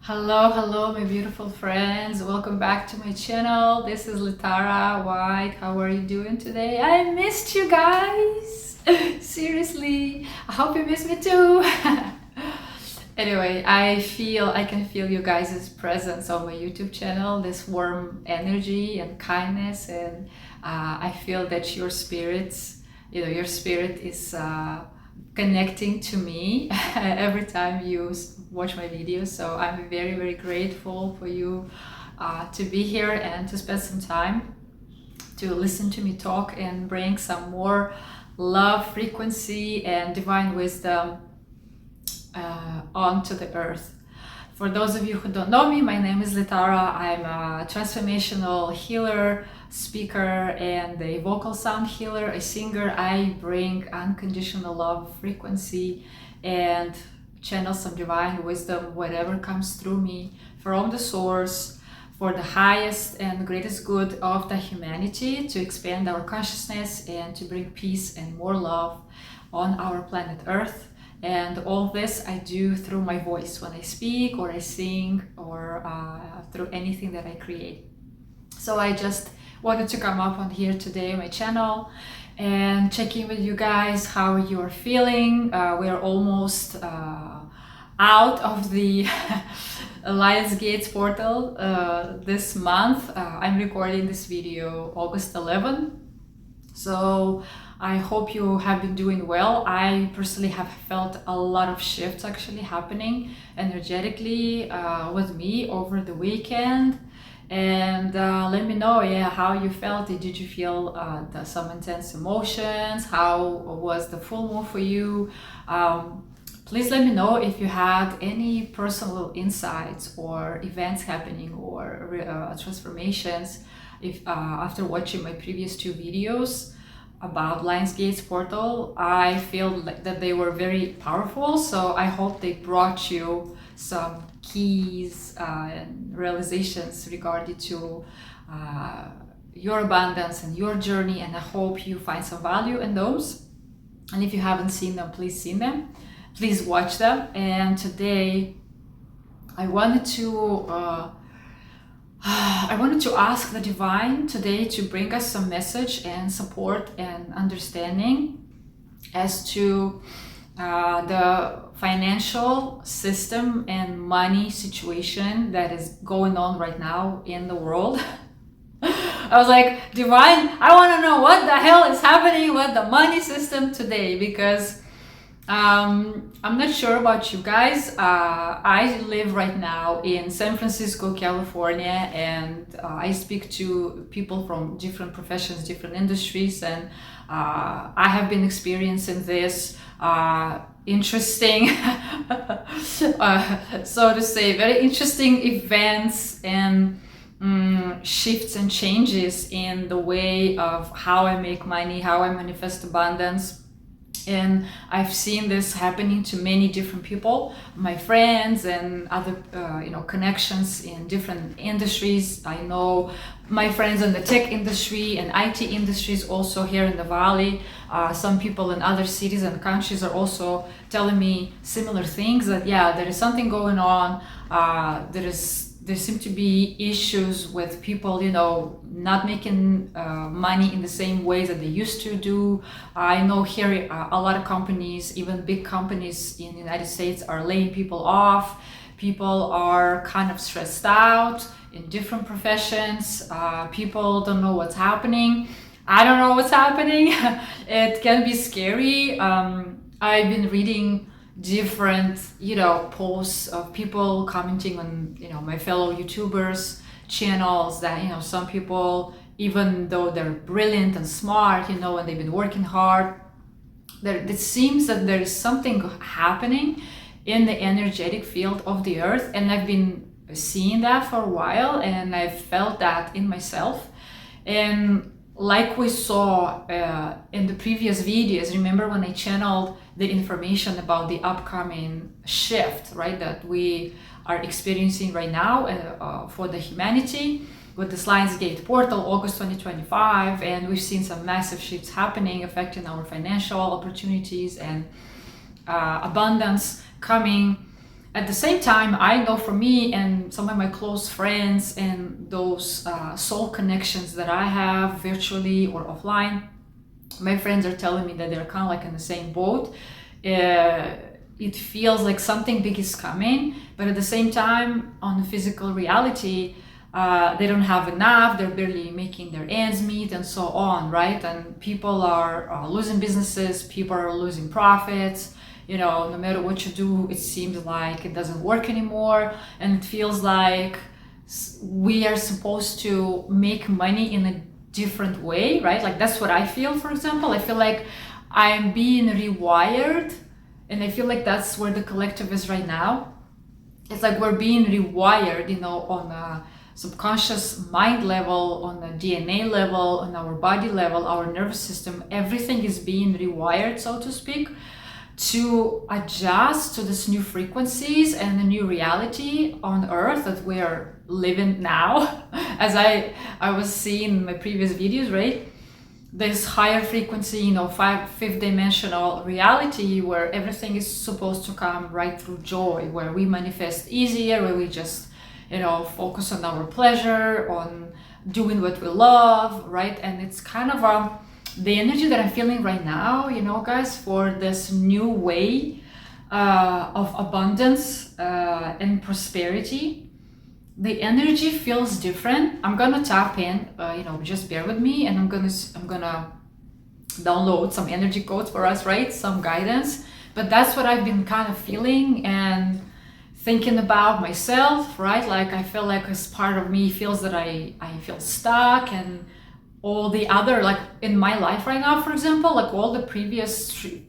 Hello, my beautiful friends. Welcome back to my channel. This is Litara White. How are you doing today? I missed you guys. Seriously. I hope you missed me too. Anyway, I can feel you guys' presence on my YouTube channel, this warm energy and kindness, and I feel that your spirit is connecting to me every time you watch my videos. So I'm very, very grateful for you to be here and to spend some time to listen to me talk and bring some more love, frequency, and divine wisdom onto the earth. For those of you who don't know me, my name is Litara. I'm a transformational healer, speaker, and a vocal sound healer, a singer. I bring unconditional love, frequency, and channel some divine wisdom, whatever comes through me from the source, for the highest and greatest good of the humanity, to expand our consciousness and to bring peace and more love on our planet Earth. And all this I do through my voice when I speak or I sing or through anything that I create. So I just wanted to come up on here today on my channel and check in with you guys how you are feeling. We are almost out of the Lionsgate's portal this month. I'm recording this video August 11. So I hope you have been doing well. I personally have felt a lot of shifts actually happening energetically with me over the weekend. And let me know, how you felt. Did you feel some intense emotions? How was the full moon for you? Please let me know if you had any personal insights or events happening or transformations if after watching my previous two videos about Lionsgate's portal. I feel that they were very powerful, so I hope they brought you some keys and realizations regarding to your abundance and your journey, and I hope you find some value in those. And if you haven't seen them, please see them. Please watch them. And today I wanted to ask the divine today to bring us some message and support and understanding as to the financial system and money situation that is going on right now in the world. I was like, divine, I want to know what the hell is happening with the money system today, because I'm not sure about you guys. I live right now in San Francisco, California, and I speak to people from different professions, different industries, and I have been experiencing this interesting, so to say, very interesting events and shifts and changes in the way of how I make money, how I manifest abundance. And I've seen this happening to many different people, my friends and other connections in different industries. I know my friends in the tech industry and IT industries also here in the Valley. Some people in other cities and countries are also telling me similar things, that there is something going on. There seem to be issues with people, not making money in the same ways that they used to do. I know here a lot of companies, even big companies in the United States, are laying people off. People are kind of stressed out in different professions. People don't know what's happening. I don't know what's happening. It can be scary. I've been reading different posts of people commenting on my fellow YouTubers channels that some people, even though they're brilliant and smart, and they've been working hard, it seems that there is something happening in the energetic field of the earth. And I've been seeing that for a while, and I've felt that in myself. And like we saw in the previous videos, remember when I channeled the information about the upcoming shift, right, that we are experiencing right now for the humanity with this Lionsgate portal, August 2025, and we've seen some massive shifts happening, affecting our financial opportunities and abundance coming. At the same time, I know for me and some of my close friends and those soul connections that I have virtually or offline, my friends are telling me that they're kind of like in the same boat. It feels like something big is coming, but at the same time, on the physical reality, they don't have enough, they're barely making their ends meet and so on, right? And people are losing businesses, people are losing profits. You know, no matter what you do, it seems like it doesn't work anymore, and it feels like we are supposed to make money in a different way, right? Like that's what I feel, for example. I feel like I'm being rewired, and I feel like that's where the collective is right now. It's like we're being rewired, you know, on a subconscious mind level, on a DNA level, on our body level, our nervous system. Everything is being rewired, so to speak, to adjust to this new frequencies and the new reality on earth that we are living now. As I was seeing in my previous videos, right? This higher frequency, you know, fifth dimensional reality where everything is supposed to come right through joy, where we manifest easier, where we just, you know, focus on our pleasure, on doing what we love, right? And it's kind of the energy that I'm feeling right now, you know, guys, for this new way of abundance and prosperity. The energy feels different. I'm gonna tap in, you know, just bear with me, and I'm gonna download some energy codes for us, right? Some guidance. But that's what I've been kind of feeling and thinking about myself, right? Like I feel like as part of me feels that I feel stuck, and all the other, like in my life right now, for example, like all the previous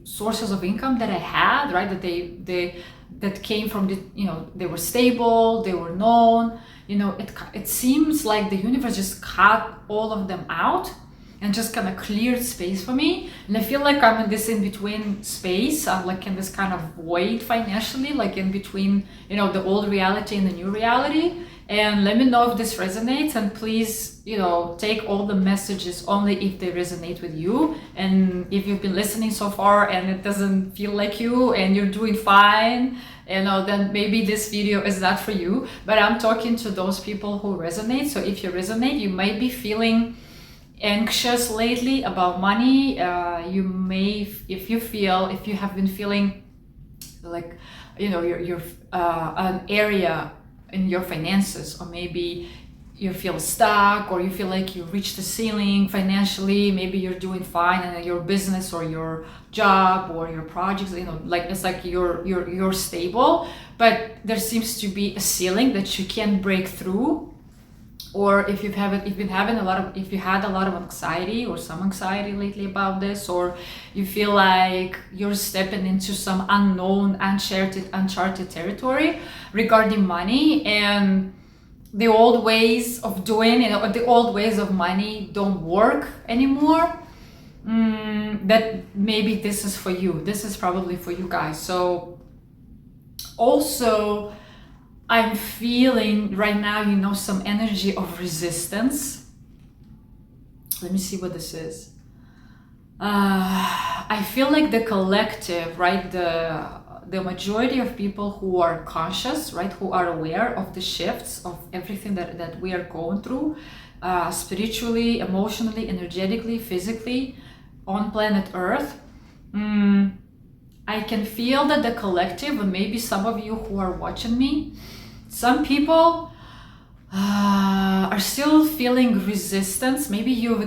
sources of income that I had, right, that came from the, you know, they were stable, they were known, you know, it seems like the universe just cut all of them out and just kind of cleared space for me. And I feel like I'm in this in between space. I'm like in this kind of void financially, like in between, you know, the old reality and the new reality. And let me know if this resonates, and please, you know, take all the messages only if they resonate with you. And if you've been listening so far and it doesn't feel like you and you're doing fine, you know, then maybe this video is not for you. But I'm talking to those people who resonate. So if you resonate, you might be feeling anxious lately about money. You may, if you have been feeling like, you know, you're an area in your finances, or maybe you feel stuck, or you feel like you reached the ceiling financially. Maybe you're doing fine in your business or your job or your projects, you know, like it's like you're stable, but there seems to be a ceiling that you can't break through. Or if you had a lot of anxiety or some anxiety lately about this, or you feel like you're stepping into some unknown, uncharted territory regarding money, and the old ways of doing, you know, the old ways of money don't work anymore, that maybe this is for you. This is probably for you guys. So also, I'm feeling right now, you know, some energy of resistance. Let me see what this is. I feel like the collective, right? The majority of people who are conscious, right? Who are aware of the shifts of everything that we are going through, spiritually, emotionally, energetically, physically, on planet Earth. I can feel that the collective, and maybe some of you who are watching me, some people are still feeling resistance. Maybe you're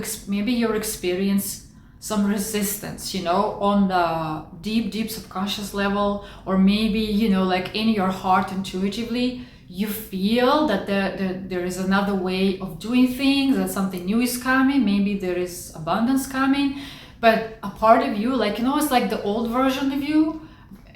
experiencing some resistance, you know, on the deep subconscious level, or maybe, you know, like in your heart intuitively, you feel that there is another way of doing things, that something new is coming. Maybe there is abundance coming, but a part of you, like, you know, it's like the old version of you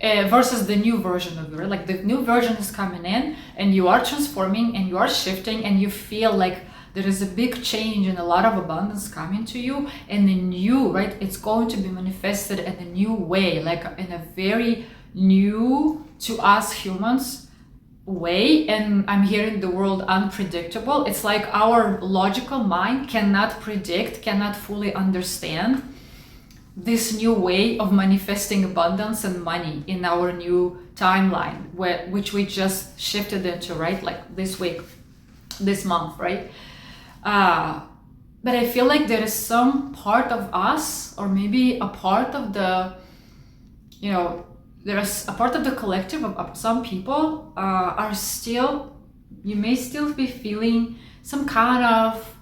versus the new version of you, right? Like the new version is coming in, and you are transforming and you are shifting, and you feel like there is a big change and a lot of abundance coming to you, and the new, right? It's going to be manifested in a new way, like in a very new to us humans way. And I'm hearing the word unpredictable. It's like our logical mind cannot predict, cannot fully understand this new way of manifesting abundance and money in our new timeline, which we just shifted into, right? Like this week, this month, right? But I feel like there is some part of us, or maybe a part of the, there's a part of the collective of some people are still, you may still be feeling some kind of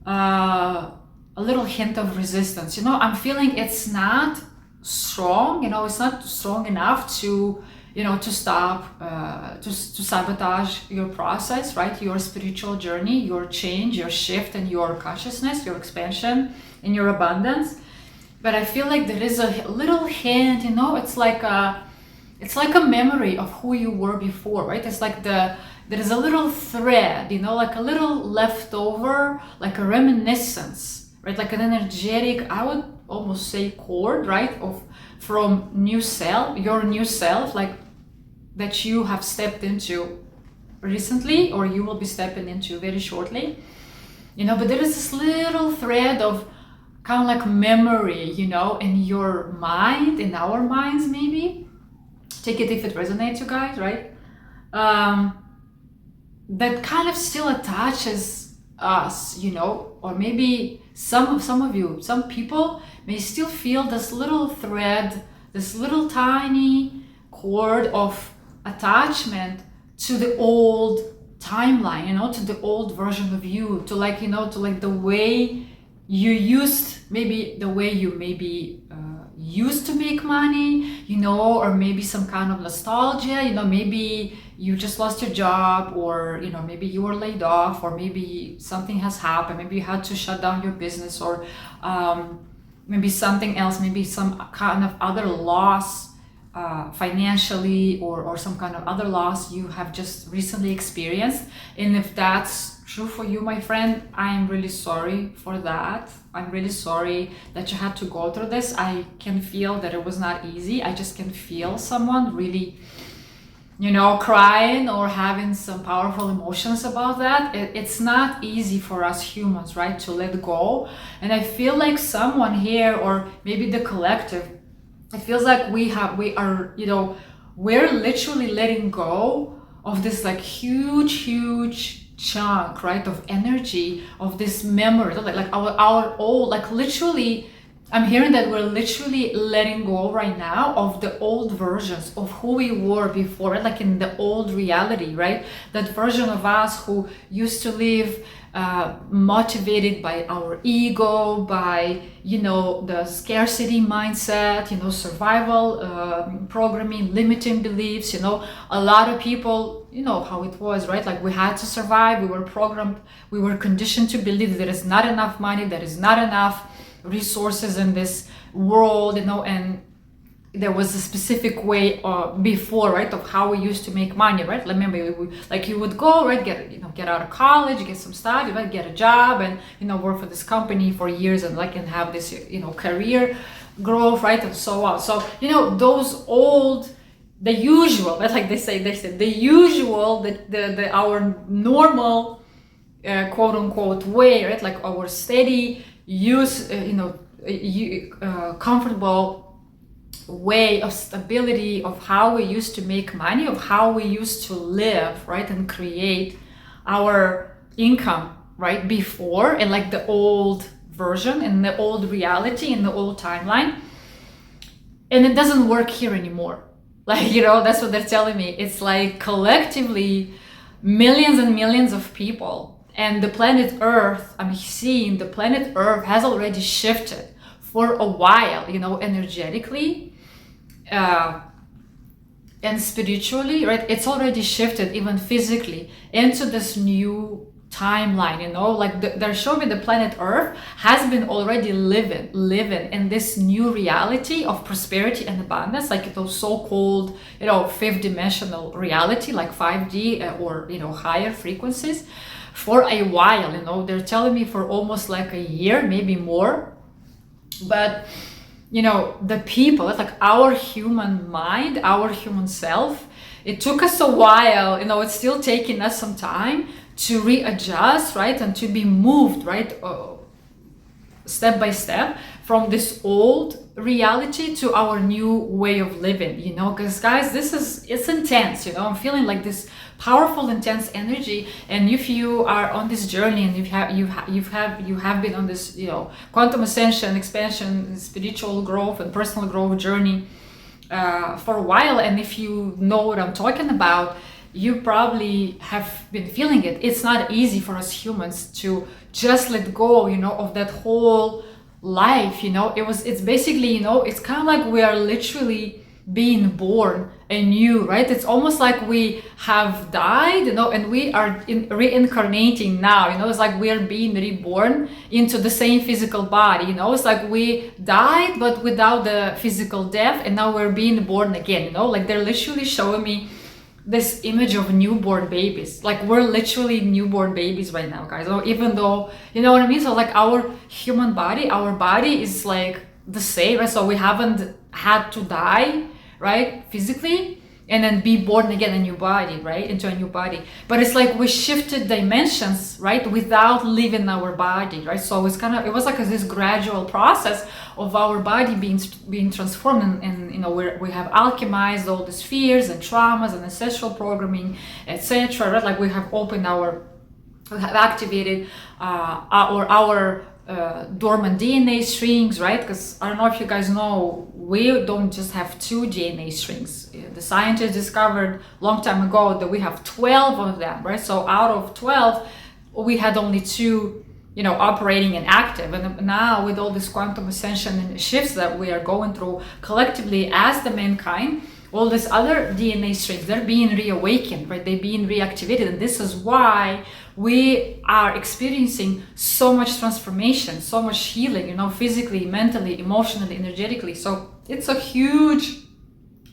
a little hint of resistance. I'm feeling it's not strong, it's not strong enough to, to stop, to sabotage your process, right? Your spiritual journey, your change, your shift, and your consciousness, your expansion, and your abundance. But I feel like there is a little hint, it's like a memory of who you were before, right? It's like there is a little thread, like a little leftover, like a reminiscence, right? Like an energetic, I would almost say cord, right? From your new self, like that you have stepped into recently, or you will be stepping into very shortly, but there is this little thread of kind of like memory, in your mind, in our minds, maybe. Take it if it resonates, you guys, right? That kind of still attaches us, or maybe some people may still feel this little thread, this little tiny cord of attachment to the old timeline, to the old version of you, to like, to like the way you used, maybe the way you used to make money, or maybe some kind of nostalgia, maybe you just lost your job, or maybe you were laid off, or maybe something has happened, maybe you had to shut down your business, or maybe something else, maybe some kind of other loss, financially, or some kind of other loss you have just recently experienced. And if that's true for you, my friend, I'm really sorry for that. I'm really sorry that you had to go through this. I can feel that it was not easy. I just can feel someone really, crying or having some powerful emotions about that. It's not easy for us humans, right, to let go. And I feel like someone here, or maybe the collective, it feels like we're literally letting go of this like huge chunk, right, of energy, of this memory, like our old, like literally, I'm hearing that we're literally letting go right now of the old versions of who we were before, right? Like in the old reality, right? That version of us who used to live motivated by our ego, by the scarcity mindset, survival programming, limiting beliefs. A lot of people, how it was, right? Like we had to survive. We were programmed, we were conditioned to believe there is not enough money, there is not enough resources in this world, and there was a specific way before, right, of how we used to make money, right? Remember, you would go, right, get out of college, get some stuff, you might get a job, and work for this company for years, and and have this career growth, right, and so on. So those old, the usual, right, like they said the usual, the our normal quote unquote way, right, like our steady use, comfortable way of stability, of how we used to make money, of how we used to live, right, and create our income, right, before, and like the old version and the old reality and the old timeline. And it doesn't work here anymore. Like, that's what they're telling me. It's like collectively millions and millions of people, and the planet Earth, I'm seeing the planet Earth has already shifted for a while, energetically, and spiritually, right? It's already shifted, even physically, into this new timeline, like they're showing me the planet Earth has been already living in this new reality of prosperity and abundance, like those so-called, fifth dimensional reality, like 5D, or, higher frequencies, for a while. They're telling me for almost like a year, maybe more. But the people, it's like our human mind, our human self, it took us a while, it's still taking us some time to readjust, right, and to be moved, right, step by step from this old reality to our new way of living, you know, because guys, it's intense, you know. I'm feeling like this powerful, intense energy, and if you are on this journey and you have been on this, you know, quantum ascension, expansion, spiritual growth and personal growth journey for a while, and if you know what I'm talking about, you probably have been feeling it. It's not easy for us humans to just let go, you know, of that whole life, you know. It's basically, you know, it's kind of like we are literally being born anew, right? It's almost like we have died, you know, and we are reincarnating now, you know. It's like we are being reborn into the same physical body, you know. It's like we died but without the physical death, and now we're being born again, you know. Like they're literally showing me this image of newborn babies. Like we're literally newborn babies right now, guys. So even though, you know what I mean? So like our human body, our body is like the same, right? So we haven't had to die, right, physically, and then be born again a new body, right, into a new body. But it's like we shifted dimensions, right, without leaving our body, right? So it was like this gradual process of our body being transformed, and you know, we have alchemized all the fears and traumas and ancestral programming, etc., right? Like we have activated our dormant DNA strings, right? Because I don't know if you guys know, we don't just have 2 DNA strings. The scientists discovered a long time ago that we have 12 of them, right? So out of 12, we had only 2, you know, operating and active. And now with all this quantum ascension and shifts that we are going through collectively as the mankind, all these other DNA strings, they're being reawakened, right? They're being reactivated. And this is why we are experiencing so much transformation, so much healing, you know, physically, mentally, emotionally, energetically. So it's a huge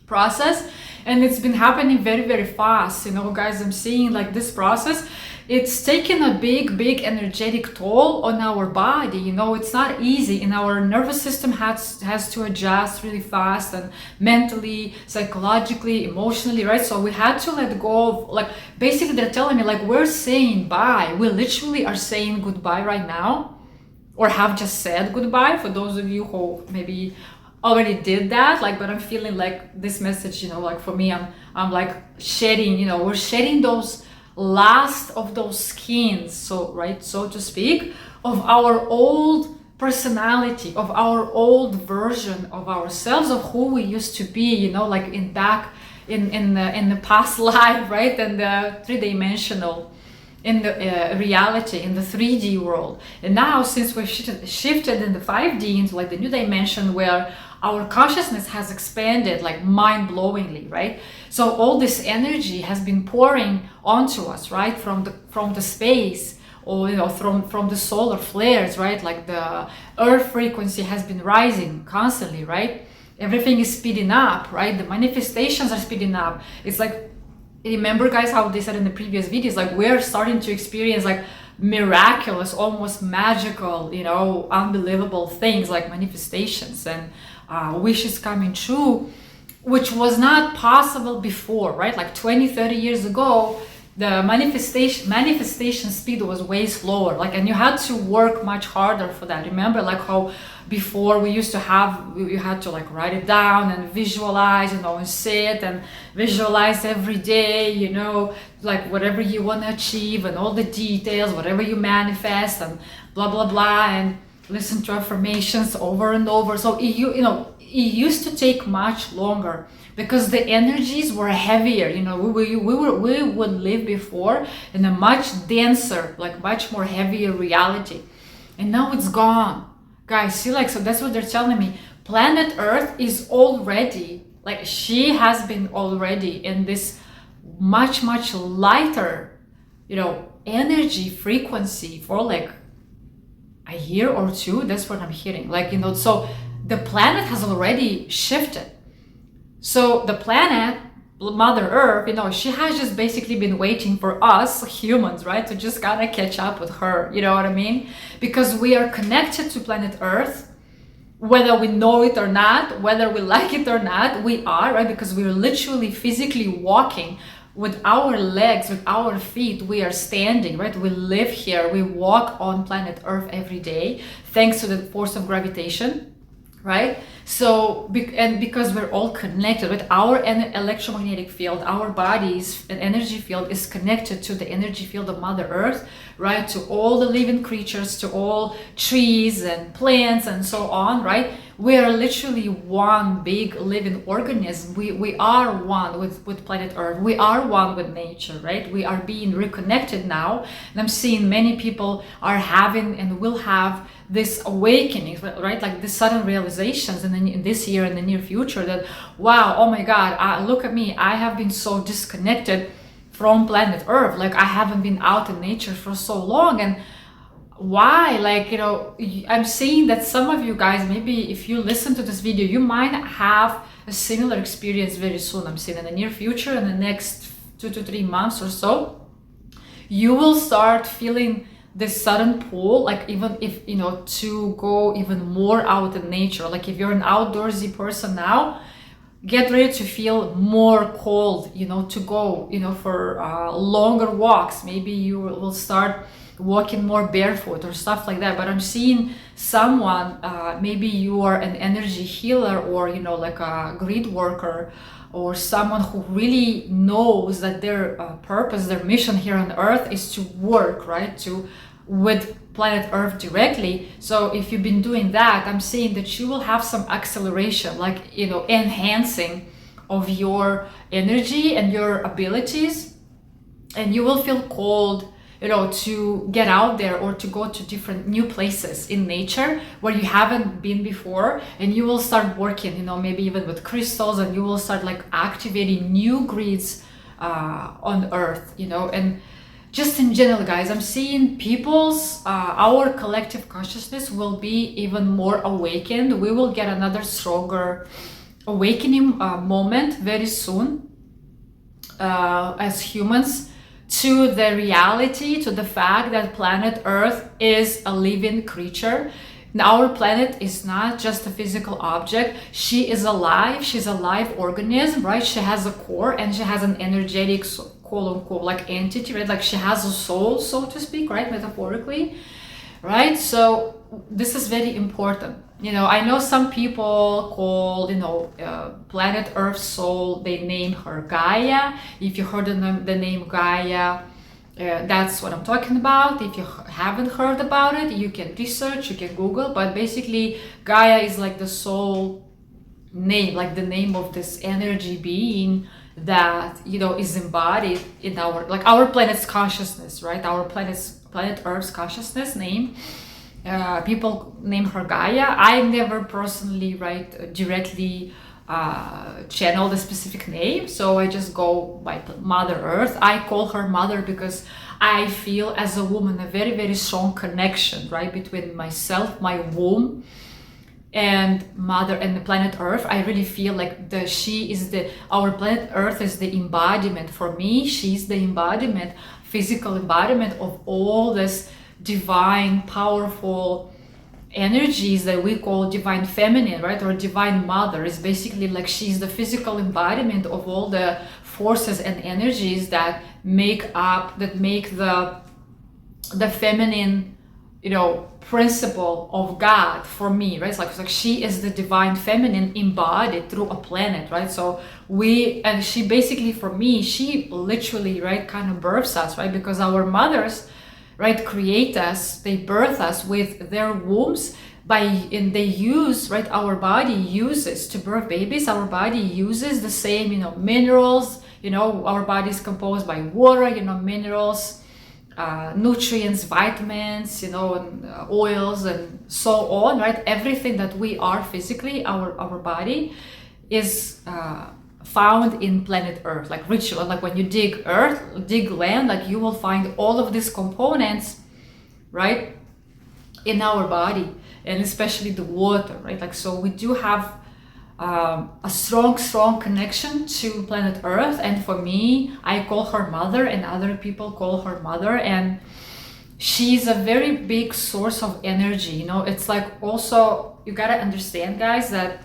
process, and it's been happening very, very fast, you know, guys. I'm seeing like this process, it's taken a big energetic toll on our body, you know. It's not easy, and our nervous system has to adjust really fast, and mentally, psychologically, emotionally, right? So we had to let go of, like, basically they're telling me like we're saying bye. We literally are saying goodbye right now, or have just said goodbye, for those of you who maybe already did that. Like, but I'm feeling like this message, you know, like for me, I'm like shedding, you know, we're shedding those last of those skins, so right, so to speak, of our old personality, of our old version of ourselves, of who we used to be, you know, like in the past life, right, and the 3-dimensional, in the reality, in the 3D world. And now, since we've shifted in the 5D into like the new dimension, where our consciousness has expanded like mind-blowingly, right? So all this energy has been pouring onto us, right, from the space, or you know, from the solar flares, right? Like the earth frequency has been rising constantly, right? Everything is speeding up, right? The manifestations are speeding up. It's like, remember guys how they said in the previous videos, like we're starting to experience like miraculous, almost magical, you know, unbelievable things like manifestations and wishes coming true, which was not possible before, right? Like 20-30 years ago, the manifestation speed was way slower, like, and you had to work much harder for that. Remember, like how before we used to have, you had to like write it down and visualize, you know, and sit and visualize every day, you know, like whatever you want to achieve and all the details, whatever you manifest and blah blah blah, and listen to affirmations over and over. So it used to take much longer because the energies were heavier. You know, we would live before in a much denser, like much more heavier reality, and now it's gone, guys. See, like, so that's what they're telling me. Planet Earth is already, like, she has been already in this much lighter, you know, energy frequency for like a year or two. That's what I'm hearing, like, you know. So the planet has already shifted. So the planet, Mother Earth, you know, she has just basically been waiting for us humans, right, to just kind of catch up with her, you know what I mean? Because we are connected to planet Earth, whether we know it or not, whether we like it or not, we are, right? Because we're literally physically walking with our legs, with our feet. We are standing, right? We live here, we walk on planet Earth every day, thanks to the force of gravitation, right? So, and because we're all connected, right? Our electromagnetic field, our body's energy field is connected to the energy field of Mother Earth, right? To all the living creatures, to all trees and plants and so on, right? We are literally one big living organism. We are one with planet Earth. We are one with nature, right? We are being reconnected now. And I'm seeing many people are having and will have this awakening, right? Like this sudden realizations in this year and the near future that, wow, oh my God, look at me. I have been so disconnected from planet Earth. Like I haven't been out in nature for so long. And why? Like, I'm seeing that some of you guys, maybe if you listen to this video, you might have a similar experience very soon. I'm seeing in the near future, in the next 2 to 3 months or so, you will start feeling this sudden pull, like even if, to go even more out in nature. Like if you're an outdoorsy person now, get ready to feel more cold, to go, for longer walks. Maybe you will start walking more barefoot or stuff like that. But I'm seeing someone, maybe you are an energy healer or, like a grid worker, or someone who really knows that their purpose, their mission here on Earth is to work, right, with planet Earth directly. So if you've been doing that, I'm saying that you will have some acceleration, like, enhancing of your energy and your abilities, and you will feel called, to get out there or to go to different new places in nature where you haven't been before, and you will start working, maybe even with crystals, and you will start like activating new grids on Earth, and just in general, guys, I'm seeing people's, our collective consciousness will be even more awakened. We will get another stronger awakening moment very soon as humans, to the reality, to the fact that planet Earth is a living creature. Now, our planet is not just a physical object. She is alive. She's a live organism, right? She has a core and she has an energetic, quote unquote, like entity, right? Like she has a soul, so to speak, right? Metaphorically, right? So this is very important. I know some people call, planet Earth soul, they name her Gaia. If you heard the name Gaia, that's what I'm talking about. If you haven't heard about it, you can research, you can Google, but basically Gaia is like the soul name, like the name of this energy being that, is embodied in our planet's consciousness, right? Our planet Earth's consciousness name. People name her Gaia. I never personally, directly channel the specific name, so I just go by Mother Earth. I call her Mother because I feel as a woman a very, very strong connection, right, between myself, my womb, and Mother and the planet Earth. I really feel like our planet Earth is the embodiment for me. She's the embodiment, physical embodiment of all this divine, powerful energies that we call divine feminine, right? Or divine mother. Is basically like she's the physical embodiment of all the forces and energies that make the feminine, principle of God for me, right? It's like she is the divine feminine embodied through a planet, right? So she basically, for me, she literally, right, kind of births us, right? Because our mothers, right, create us, they birth us with their wombs and they use, right, our body uses to birth babies. Our body uses the same, minerals, our body is composed by water, minerals, nutrients, vitamins, and oils and so on, right? Everything that we are physically, our body is found in planet Earth, like ritual. Like when you dig land, like you will find all of these components, right, in our body, and especially the water, right? Like, so we do have a strong connection to planet Earth. And for me, I call her Mother, and other people call her Mother, and she's a very big source of energy. It's like, also, you gotta understand, guys, that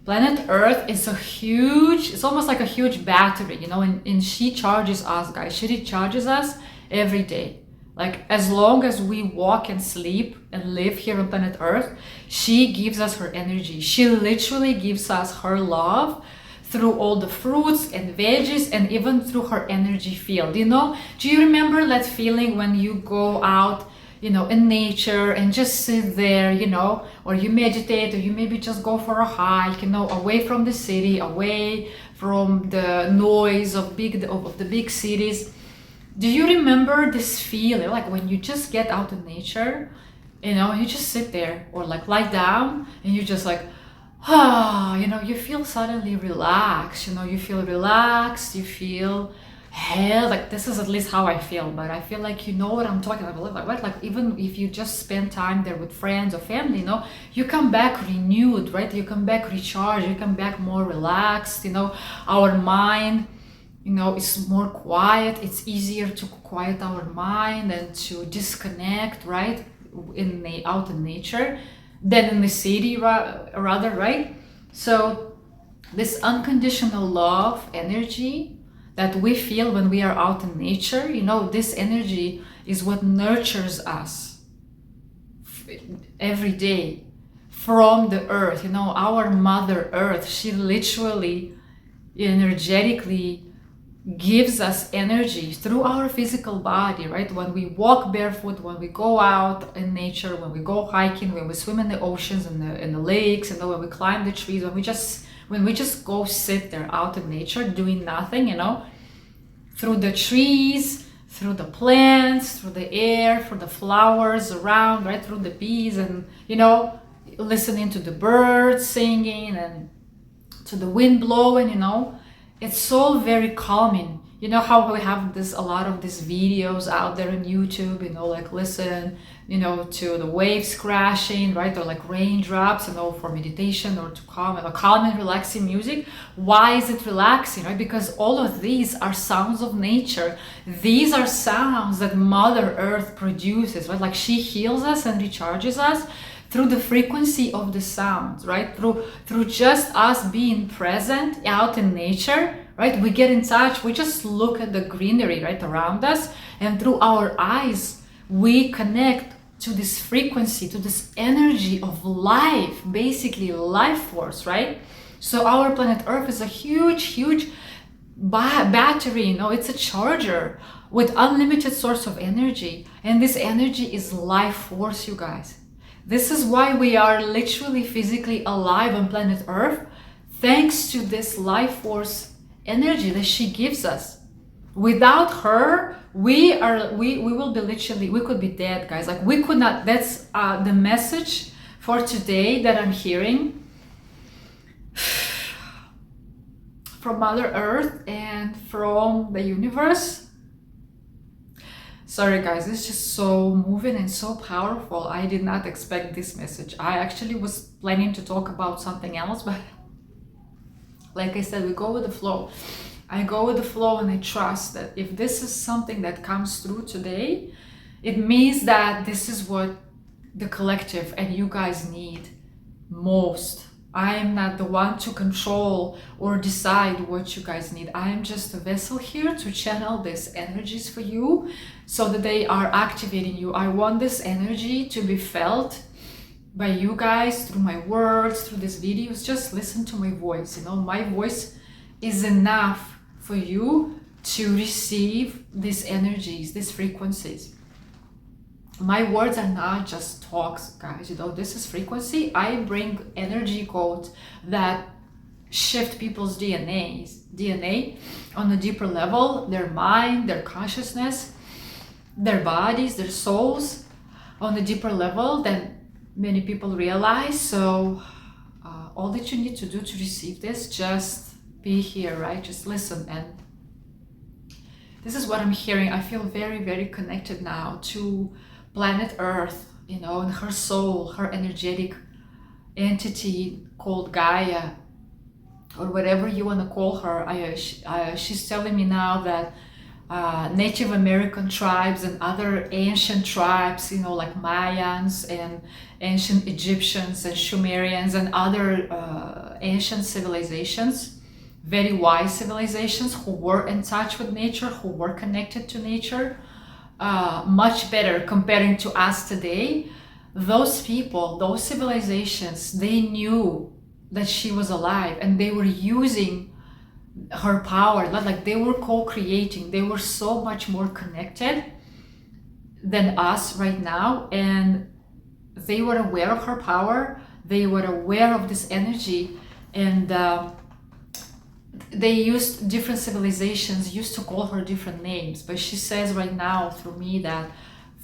planet Earth is it's almost like a huge battery, and she charges us, guys. She recharges us every day. Like, as long as we walk and sleep and live here on planet Earth, she gives us her energy. She literally gives us her love through all the fruits and veggies, and even through her energy field. You know, do you remember that feeling when you go out, you know, in nature and just sit there, you know, or you meditate, or you maybe just go for a hike, you know, away from the city, away from the noise of the big cities? Do you remember this feeling, like when you just get out in nature, you know, you just sit there or like lie down and you just like, you know, you feel suddenly relaxed, you know, you feel relaxed, you feel hell, like this is at least how I feel, but I feel like, you know what I'm talking about, like what, like even if you just spend time there with friends or family, you know, you come back renewed, right? You come back recharged, you come back more relaxed, you know, our mind, you know, it's more quiet, it's easier to quiet our mind and to disconnect, right, out in nature than in the city, rather, right? So this unconditional love energy that we feel when we are out in nature, you know, this energy is what nurtures us every day from the earth. You know, our mother earth, she literally energetically gives us energy through our physical body, right? When we walk barefoot, when we go out in nature, when we go hiking, when we swim in the oceans and in the lakes, and when we climb the trees, when we just go sit there out in nature doing nothing, you know, through the trees, through the plants, through the air, through the flowers around, right, through the bees, and, you know, listening to the birds singing and to the wind blowing, you know, it's so very calming. You know how we have a lot of these videos out there on YouTube, you know, like listen, you know, to the waves crashing, right? Or like raindrops, you know, for meditation or to calm and relaxing music. Why is it relaxing, right? Because all of these are sounds of nature. These are sounds that Mother Earth produces, right? Like she heals us and recharges us through the frequency of the sounds, right? Through just us being present out in nature, right? We get in touch, we just look at the greenery right around us, and through our eyes, we connect to this frequency, to this energy of life, basically life force, right? So our planet Earth is a huge battery, you know, it's a charger with unlimited source of energy. And this energy is life force, you guys. This is why we are literally physically alive on planet Earth, thanks to this life force energy that she gives us. Without her, we will be literally, we could be dead, guys. Like we could not, that's the message for today that I'm hearing from Mother Earth and from the universe. Sorry guys, it's just so moving and so powerful. I did not expect this message. I actually was planning to talk about something else, but like I said, we go with the flow. I go with the flow, and I trust that if this is something that comes through today, it means that this is what the collective and you guys need most. I am not the one to control or decide what you guys need. I am just a vessel here to channel these energies for you so that they are activating you. I want this energy to be felt by you guys through my words, through these videos. Just listen to my voice. You know, my voice is enough for you to receive these energies, these frequencies. My words are not just talks, guys. You know, this is frequency. I bring energy codes that shift people's DNA on a deeper level, their mind, their consciousness, their bodies, their souls, on a deeper level than many people realize. So all that you need to do to receive this, just be here, right? Just listen. And this is what I'm hearing. I feel very connected now to planet Earth, you know, and her soul, her energetic entity called Gaia, or whatever you want to call her. She's telling me now that Native American tribes and other ancient tribes, you know, like Mayans and ancient Egyptians and Sumerians and other ancient civilizations, very wise civilizations who were in touch with nature, who were connected to nature, much better comparing to us today. Those people, those civilizations, they knew that she was alive, and they were using her power, like they were co-creating. They were so much more connected than us right now, and they were aware of her power. They were aware of this energy, and they used, different civilizations used to call her different names. But she says right now through me that,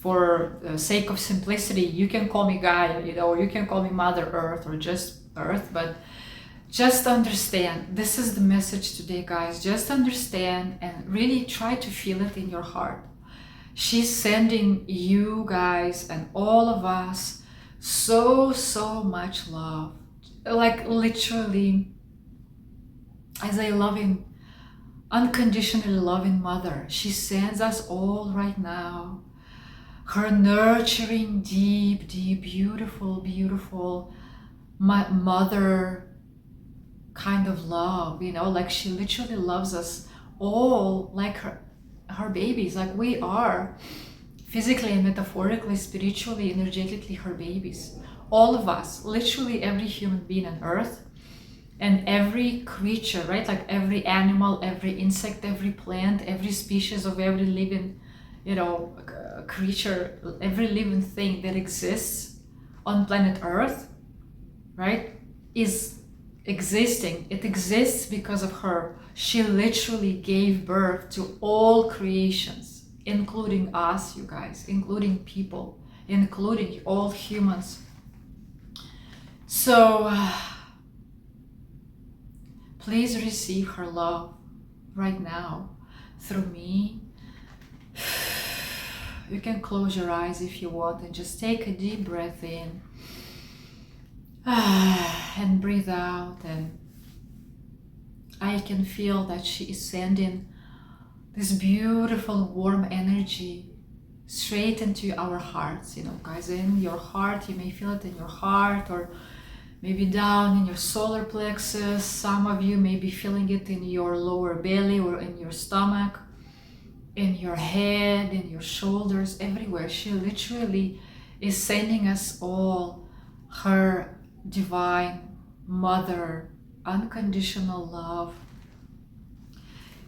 for the sake of simplicity, you can call me Gaia, or you can call me Mother Earth, or just Earth. But just understand, this is the message today, guys. Just understand and really try to feel it in your heart. She's sending you guys and all of us so much love. Like literally, as a loving, unconditionally loving mother, she sends us all right now her nurturing, deep, beautiful mother kind of love, like she literally loves us all like her babies, like we are physically and metaphorically, spiritually, energetically her babies. All of us, literally every human being on earth, and every creature, right? Like every animal, every insect, every plant, every species of every living, creature, every living thing that exists on planet Earth, right, is existing. It exists because of her. She literally gave birth to all creations, including us, you guys, including people, including all humans. So please receive her love right now through me. You can close your eyes if you want and just take a deep breath in and breathe out. And I can feel that she is sending this beautiful warm energy straight into our hearts, guys, in your heart. You may feel it in your heart, or maybe down in your solar plexus. Some of you may be feeling it in your lower belly or in your stomach, in your head, in your shoulders, everywhere. She literally is sending us all her divine mother, unconditional love.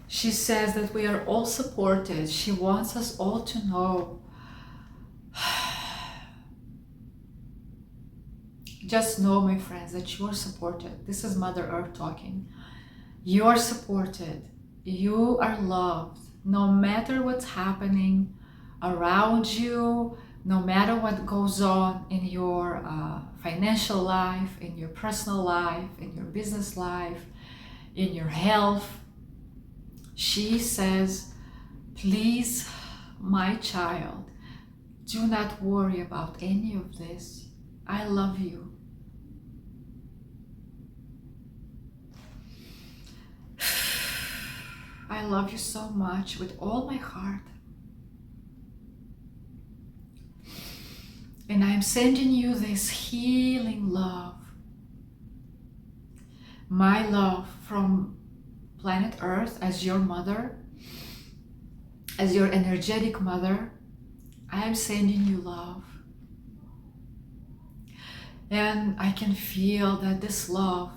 She says that we are all supported. She wants us all to know. Just know, my friends, that you are supported. This is Mother Earth talking. You are supported. You are loved. No matter what's happening around you, no matter what goes on in your financial life, in your personal life, in your business life, in your health, she says, please, my child, do not worry about any of this. I love you. I love you so much with all my heart. And I'm sending you this healing love. My love from planet Earth as your mother, as your energetic mother. I am sending you love. And I can feel that this love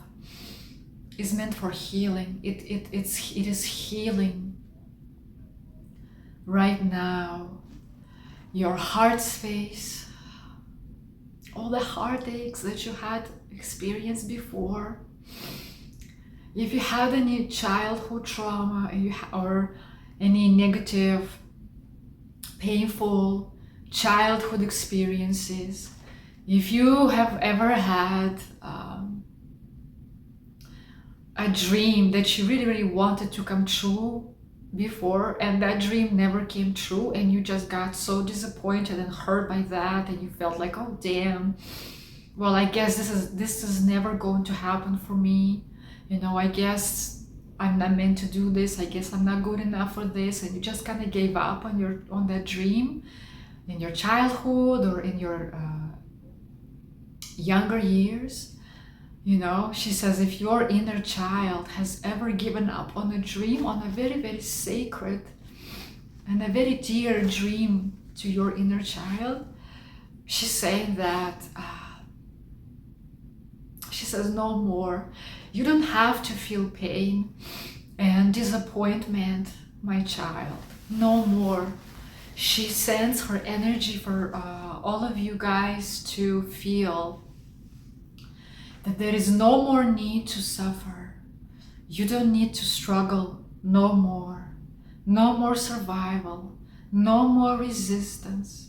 is meant for healing. It is healing right now your heart space, all the heartaches that you had experienced before. If you had any childhood trauma or any negative, painful childhood experiences, if you have ever had a dream that you really wanted to come true before, and that dream never came true, and you just got so disappointed and hurt by that, and you felt like, oh damn, well, I guess this is never going to happen for me, I guess I'm not meant to do this, I guess I'm not good enough for this, and you just kind of gave up on that dream in your childhood or in your younger years. She says, if your inner child has ever given up on a dream, on a very, very sacred and a very dear dream to your inner child. She's saying that, she says, no more. You don't have to feel pain and disappointment, my child. No more. She sends her energy for all of you guys to feel that there is no more need to suffer. You don't need to struggle no more. No more survival. No more resistance.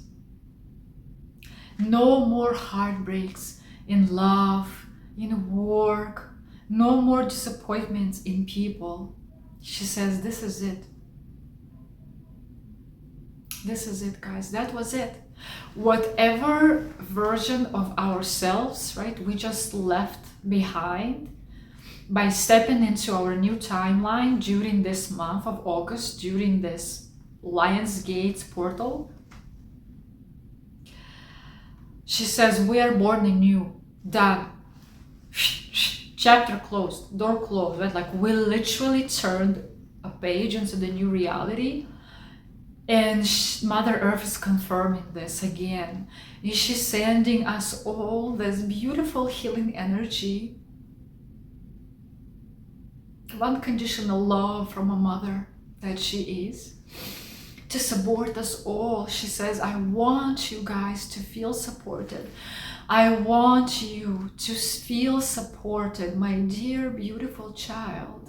No more heartbreaks in love, in work. No more disappointments in people. She says, this is it. This is it, guys. That was it. Whatever version of ourselves, right, we just left behind by stepping into our new timeline during this month of August, during this Lion's Gate portal. She says, we are born anew. Done. Chapter closed. Door closed. Right? Like, we literally turned a page into the new reality. And Mother Earth is confirming this again. And she's sending us all this beautiful healing energy. Unconditional love from a mother that she is, to support us all. She says, I want you guys to feel supported. I want you to feel supported, my dear, beautiful child.